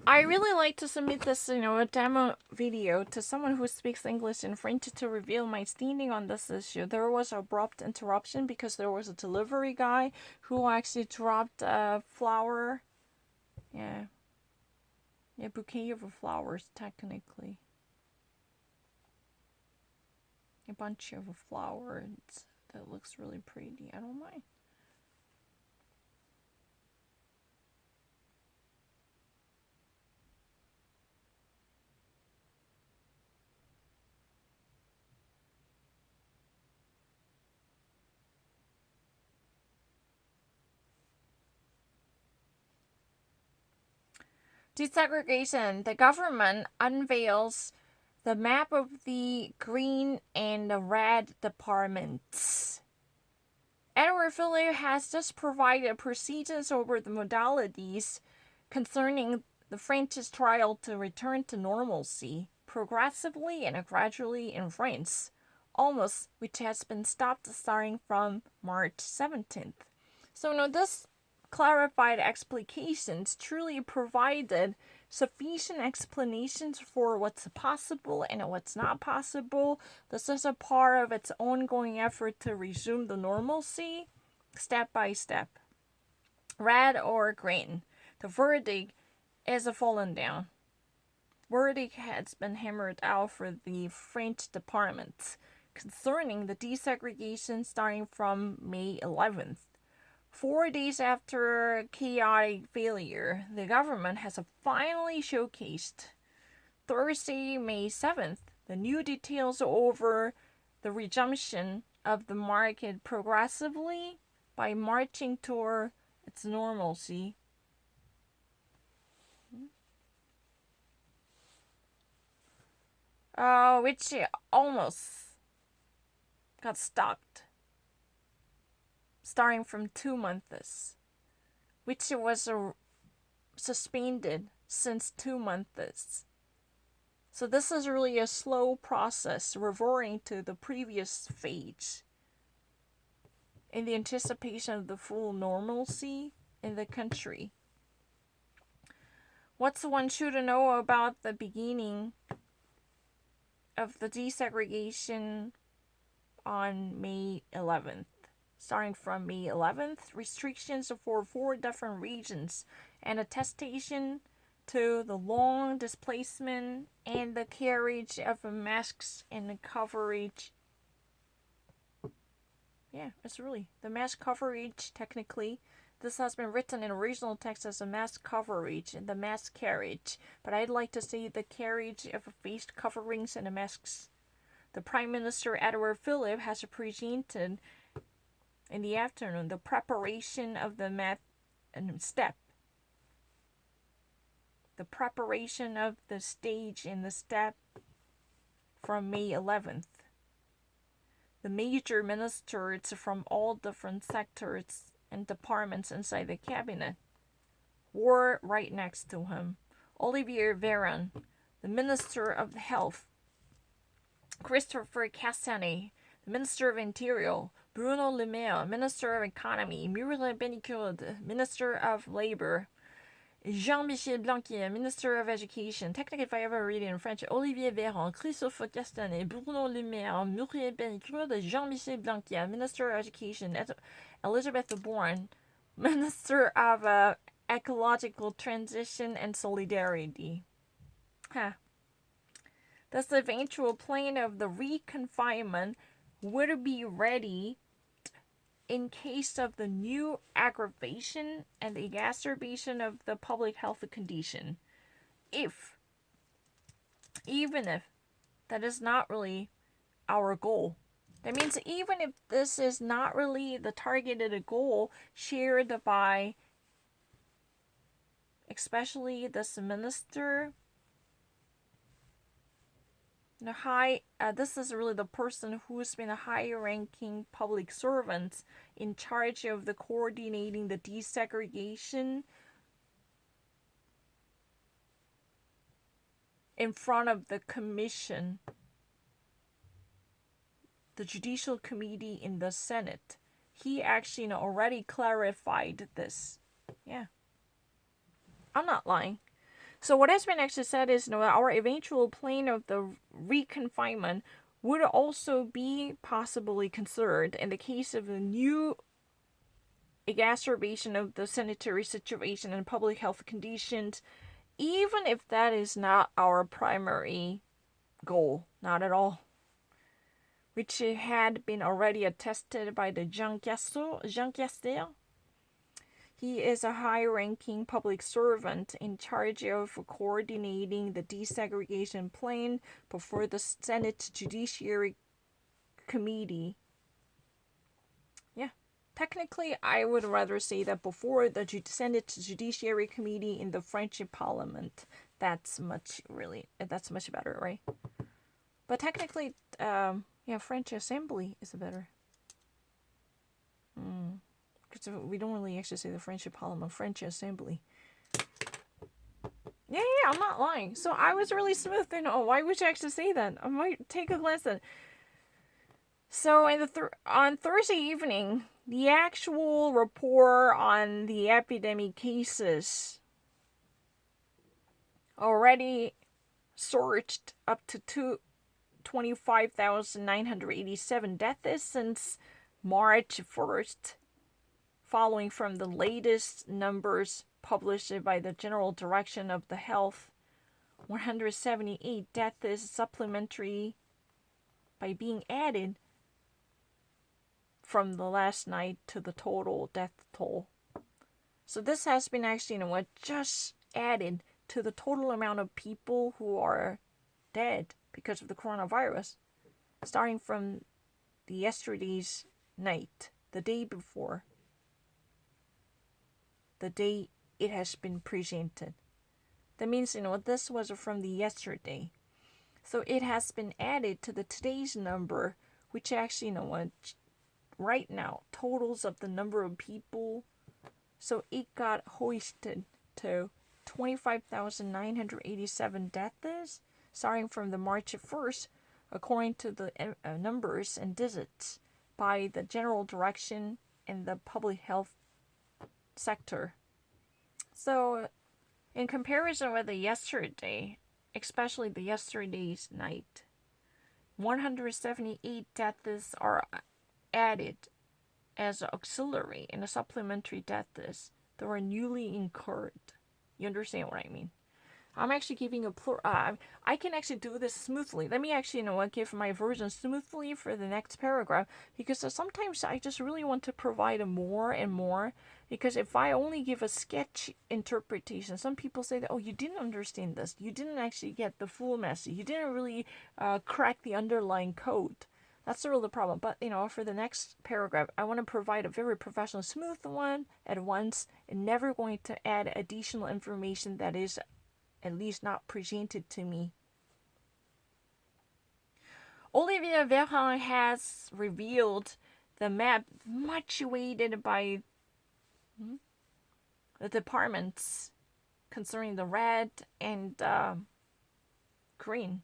I really like to submit this, a demo video to someone who speaks English and French to reveal my standing on this issue. There was abrupt interruption because there was a delivery guy who actually dropped a flower. Yeah. A bouquet of flowers, technically. A bunch of flowers that looks really pretty. I don't mind. Desegregation. The government unveils the map of the green and the red departments. Edward Philip has just provided precedence over the modalities concerning the French's trial to return to normalcy progressively and gradually in France, almost which has been stopped starting from March 17th. So this clarified explications truly provided sufficient explanations for what's possible and what's not possible. This is a part of its ongoing effort to resume the normalcy, step by step. Red or green, the verdict is fallen down. Verdict has been hammered out for the French department concerning the desegregation starting from May 11th. 4 days after chaotic failure, the government has finally showcased Thursday, May 7th, the new details over the resumption of the market progressively by marching toward its normalcy. Which almost got stopped starting from 2 months, which was suspended since 2 months. So this is really a slow process reverting to the previous phase in the anticipation of the full normalcy in the country. What's one should know about the beginning of the desegregation on May 11th? Starting from May 11th, restrictions for 4 different regions and attestation to the long displacement and the carriage of masks and the coverage. Yeah, it's really the mask coverage. Technically, this has been written in original text as a mask coverage and the mask carriage, but I'd like to say the carriage of face coverings and the masks. The Prime Minister Edward Philip has presented in the afternoon the preparation of the step. The preparation of the stage in the step from May 11th. The major ministers from all different sectors and departments inside the cabinet were right next to him. Olivier Véran, the Minister of Health, Christopher Castanet, the Minister of Interior, Bruno Le Maire, Minister of Economy, Muriel Bénicoud, Minister of Labor, Jean-Michel Blanquer, Minister of Education. Technically, if I ever read it in French, Olivier Véran, Christophe Castanet, Bruno Le Maire, Muriel Bénicoud, Jean-Michel Blanquer, Minister of Education, Elizabeth Borne, Minister of Ecological Transition and Solidarity. This eventual plan of the reconfinement would be ready in case of the new aggravation and the exacerbation of the public health condition. Even if that is not really our goal. That means even if this is not really the targeted goal shared by especially this minister, this is really the person who's been a high-ranking public servant in charge of the coordinating the desegregation in front of the commission, the Judicial Committee in the Senate. He actually already clarified this. Yeah. I'm not lying. So what has been actually said is, our eventual plan of the reconfinement would also be possibly considered in the case of a new exacerbation of the sanitary situation and public health conditions, even if that is not our primary goal, not at all. Which had been already attested by the Jean Castex. He is a high-ranking public servant in charge of coordinating the desegregation plan before the Senate Judiciary Committee. Yeah, technically, I would rather say that before the Senate Judiciary Committee in the French Parliament. That's much better, right? But technically, French Assembly is better. Because we don't really actually say the French Parliament, French Assembly. Yeah, I'm not lying. So I was really smooth. Why would you actually say that? I might take a lesson. So on Thursday evening, the actual report on the epidemic cases already surged up to 25,987 deaths since March 1st, following from the latest numbers published by the General Direction of the Health. 178 deaths supplementary by being added from the last night to the total death toll. So this has been actually, just added to the total amount of people who are dead because of the coronavirus, starting from yesterday's night, the day before, the day it has been presented. That means, this was from the yesterday. So it has been added to the today's number, which actually, right now, totals of the number of people. So it got hoisted to 25,987 deaths, starting from the March 1st, according to the numbers and digits by the General Direction and the Public Health sector. So, in comparison with the yesterday, especially the yesterday's night, 178 deaths are added as auxiliary and a supplementary deaths that were newly incurred. You understand what I mean? I'm actually giving a I can actually do this smoothly. Let me actually, give my version smoothly for the next paragraph, because sometimes I just really want to provide more and more. Because if I only give a sketch interpretation, some people say that, you didn't understand this. You didn't actually get the full message. You didn't really crack the underlying code. That's the real problem. But, for the next paragraph, I want to provide a very professional, smooth one at once, and never going to add additional information that is at least not presented to me. Olivier Véran has revealed the map much weighted by the departments concerning the red and green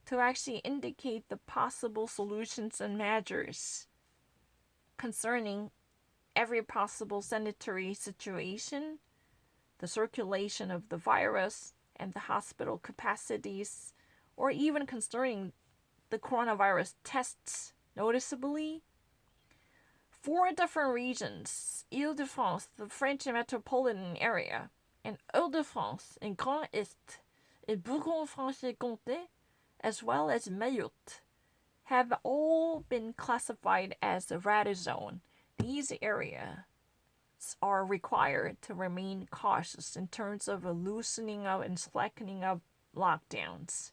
to actually indicate the possible solutions and measures concerning every possible sanitary situation, the circulation of the virus and the hospital capacities, or even concerning the coronavirus tests noticeably. 4 different regions, Ile-de-France, the French metropolitan area, and Hauts-de-France and Grand Est, and Bourgogne-Franche-Comté, as well as Mayotte, have all been classified as the red zone. These areas are required to remain cautious in terms of a loosening up and slackening up lockdowns.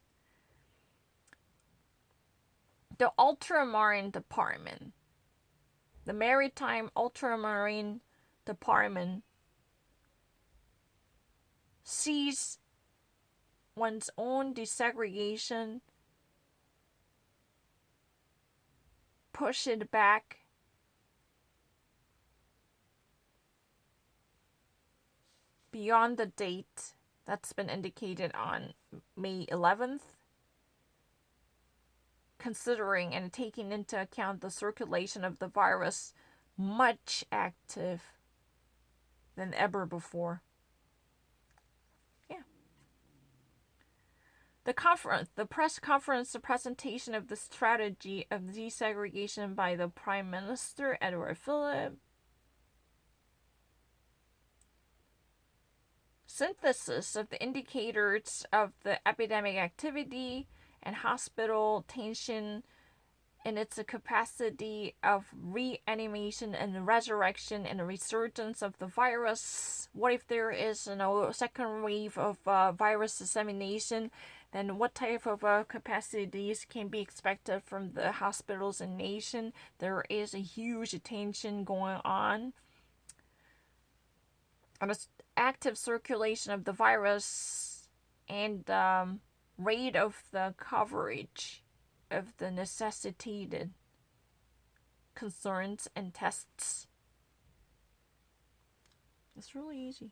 The Ultramarine Department, the Maritime Ultramarine Department, sees one's own desegregation, push it back, beyond the date that's been indicated on May 11th, considering and taking into account the circulation of the virus much active than ever before. The press conference, the presentation of the strategy of desegregation by the Prime Minister Edward Philip. Synthesis of the indicators of the epidemic activity and hospital tension in its capacity of reanimation and resurrection and resurgence of the virus. What if there is a second wave of virus dissemination? Then what type of capacities can be expected from the hospitals and nation? There is a huge tension going on. And the active circulation of the virus and rate of the coverage of the necessitated concerns and tests. It's really easy.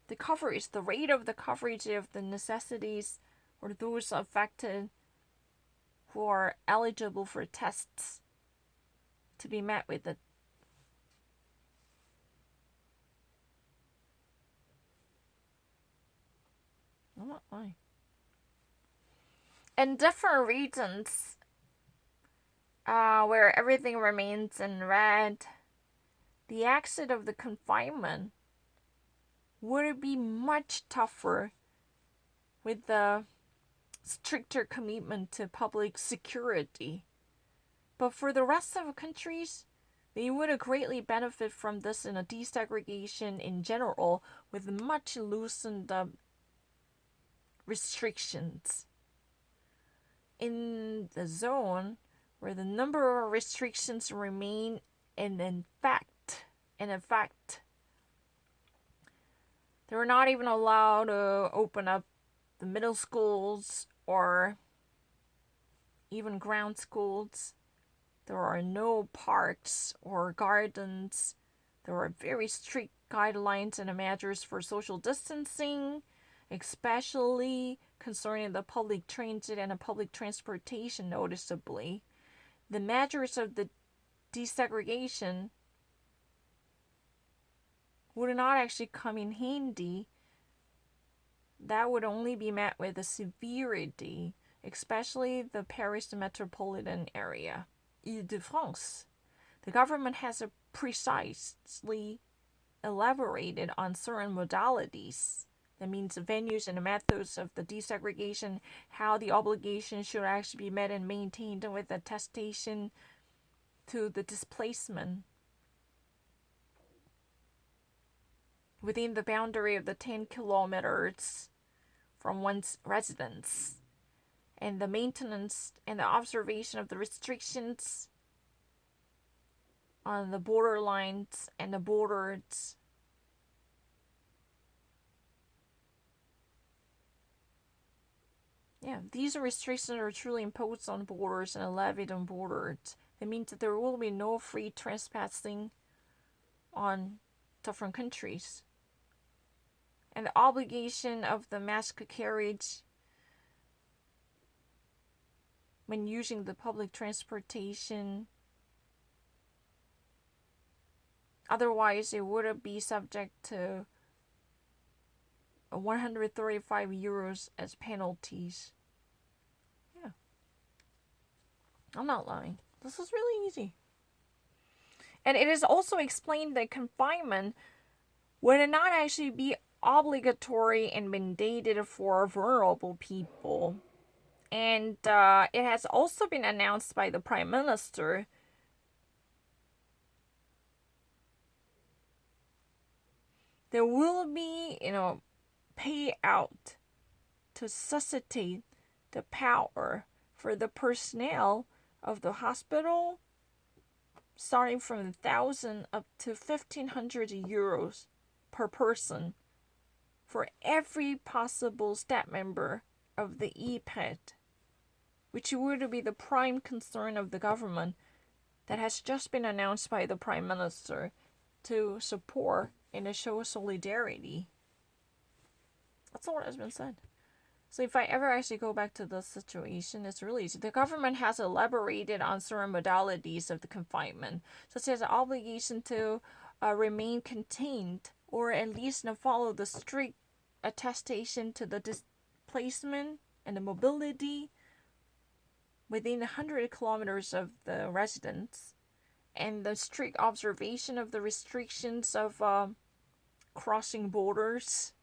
The coverage, the rate of the coverage of the necessities or those affected who are eligible for tests to be met with it. I'm not lying. In different regions where everything remains in red, the exit of the confinement would be much tougher with the stricter commitment to public security. But for the rest of the countries, they would greatly benefit from this in a desegregation in general with much loosened restrictions. In the zone where the number of restrictions remain in effect, they're not even allowed to open up the middle schools or even ground schools. There are no parks or gardens. There are very strict guidelines and measures for social distancing, especially concerning the public transit and the public transportation noticeably. The measures of the desegregation would not actually come in handy. That would only be met with a severity, especially the Paris metropolitan area, Ile-de-France. The government has precisely elaborated on certain modalities. That means the venues and the methods of the desegregation, how the obligation should actually be met and maintained with attestation to the displacement within the boundary of the 10 kilometers from one's residence, and the maintenance and the observation of the restrictions on the borderlines and the borders. Yeah, these restrictions are truly imposed on borders and levied on borders. It means that there will be no free trespassing on different countries. And the obligation of the mask carriage when using the public transportation. Otherwise, it would be subject to 135 euros as penalties. Yeah. I'm not lying. This is really easy. And it is also explained that confinement would not actually be obligatory and mandated for vulnerable people. And it has also been announced by the Prime Minister there will be, payout to suscitate the power for the personnel of the hospital, starting from 1,000 up to 1,500 euros per person for every possible staff member of the EPET, which would be the prime concern of the government that has just been announced by the Prime Minister to support and to show solidarity. That's all that has been said. So if I ever actually go back to this situation, it's really easy. The government has elaborated on certain modalities of the confinement, such as the obligation to remain contained or at least follow the strict attestation to the displacement and the mobility within 100 kilometers of the residence, and the strict observation of the restrictions of crossing borders,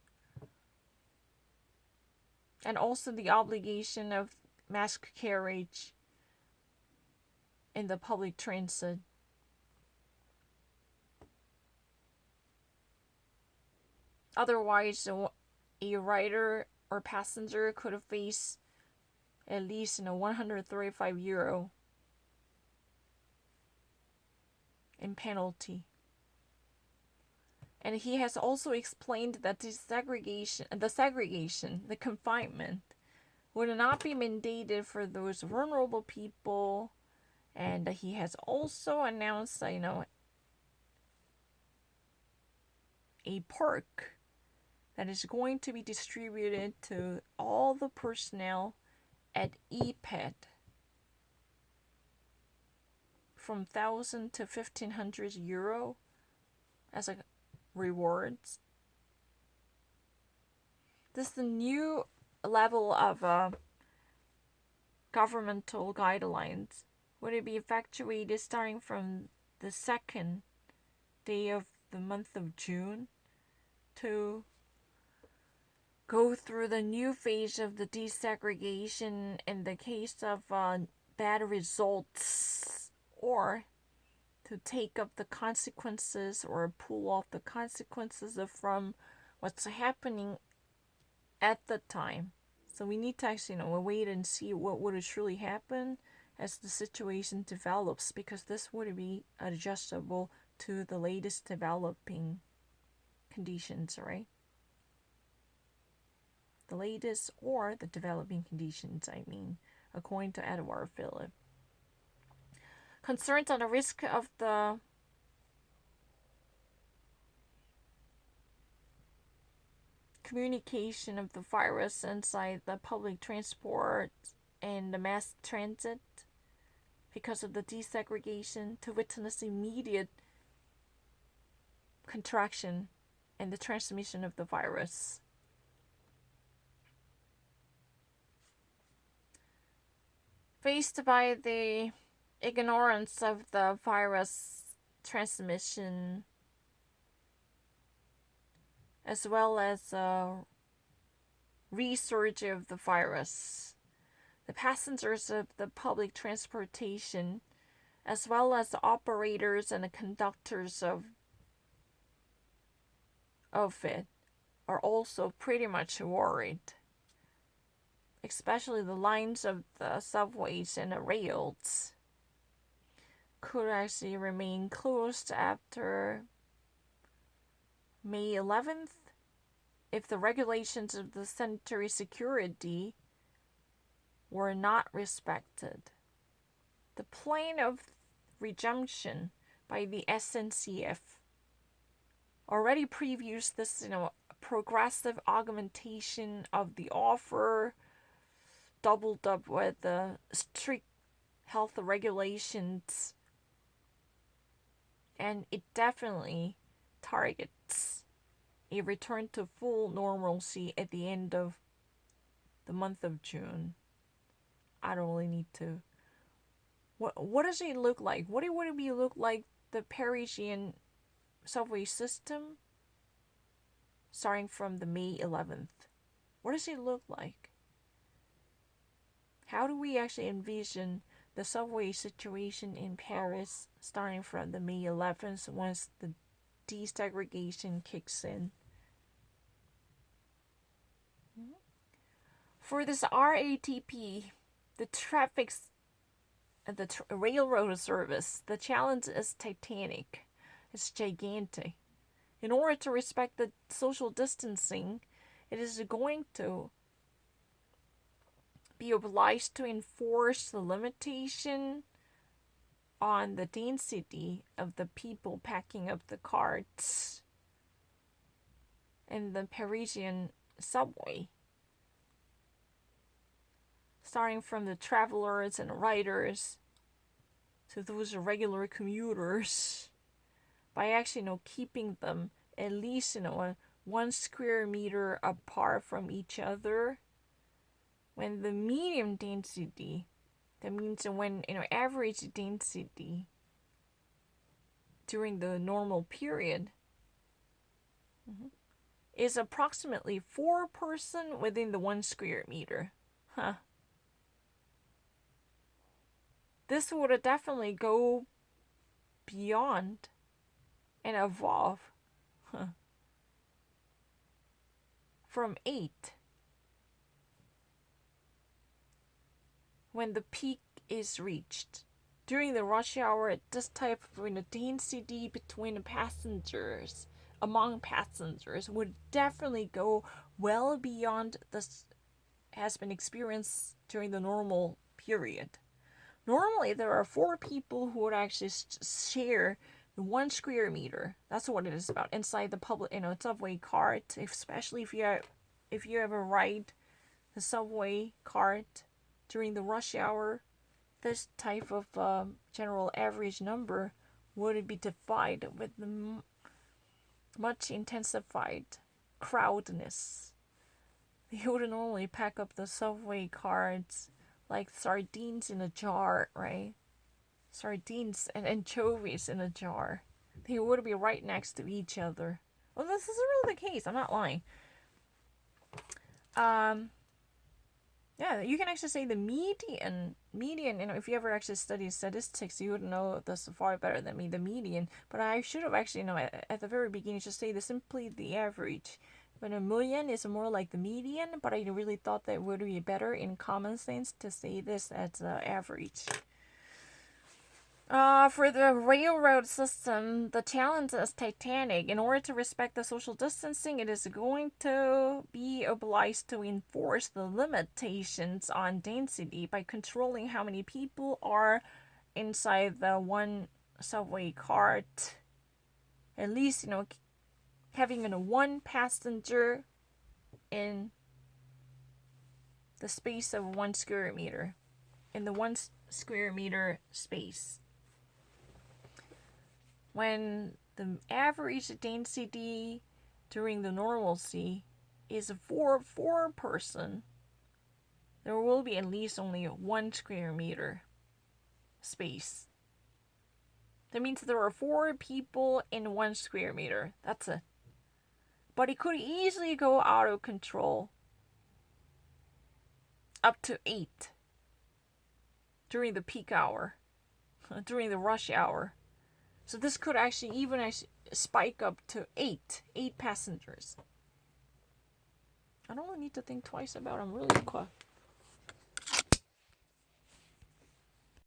and also the obligation of mask carriage in the public transit. Otherwise, a rider or passenger could face at least €135 in penalty. And he has also explained that the confinement, would not be mandated for those vulnerable people. And he has also announced, a perk that is going to be distributed to all the personnel at EPET from €1,000 to €1,500 as a rewards. This is the new level of governmental guidelines. Would it be effectuated starting from the second day of the month of June to go through the new phase of the desegregation in the case of bad results, or to take up the consequences or pull off the consequences from what's happening at the time. So we need to actually wait and see what would truly happen as the situation develops, because this would be adjustable to the latest developing conditions, right? The latest or the developing conditions, according to Edward Philip. Concerns on the risk of the communication of the virus inside the public transport and the mass transit because of the desegregation, to witness immediate contraction and the transmission of the virus. Faced by the ignorance of the virus transmission, as well as research of the virus, the passengers of the public transportation, as well as the operators and the conductors of it, are also pretty much worried. Especially the lines of the subways and the rails could actually remain closed after May 11th if the regulations of the sanitary security were not respected. The plan of resumption by the SNCF already previews this, progressive augmentation of the offer, doubled up with the strict health regulations, and it definitely targets a return to full normalcy at the end of the month of June. I don't really need to. What does it look like? What would it look like, the Parisian subway system, starting from the May 11th? What does it look like? How do we actually envision the subway situation in Paris starting from the May 11th once the desegregation kicks in? For this RATP, the railroad service, the challenge is titanic. It's gigantic. In order to respect the social distancing, it is going to be obliged to enforce the limitation on the density of the people packing up the carts in the Parisian subway, starting from the travelers and riders to those regular commuters, by actually keeping them at least 1 square meter apart from each other, when the medium density, that means when average density during the normal period is approximately 4 person within the 1 square meter. Huh. This would definitely go beyond and evolve from 8 when the peak is reached. During the rush hour, this type of density between the passengers, among passengers, would definitely go well beyond this has been experienced during the normal period. Normally, there are 4 people who would actually share 1 square meter. That's what it is about inside the public, subway cart. Especially if you ever ride the subway cart during the rush hour, this type of general average number would be divided with the much intensified crowdness. They would normally pack up the subway carts like sardines in a jar, right? Sardines and anchovies in a jar. They would be right next to each other. Well, this is really the case. I'm not lying. Yeah, you can actually say the median, if you ever actually studied statistics, you would know this far better than me, the median. But I should have actually, at the very beginning, just say simply the average. But a million is more like the median, but I really thought that it would be better in common sense to say this as average. For the railroad system, the challenge is titanic. In order to respect the social distancing, it is going to be obliged to enforce the limitations on density by controlling how many people are inside the one subway cart. At least, having one passenger in the space of 1 square meter. In the 1 square meter space. When the average density during the normalcy is for 4 person, there will be at least only 1 square meter space. That means there are 4 people in 1 square meter. That's it. But it could easily go out of control up to 8 during the peak hour, during the rush hour. So this could actually even spike up to 8 passengers. I don't really need to think twice about it. I'm really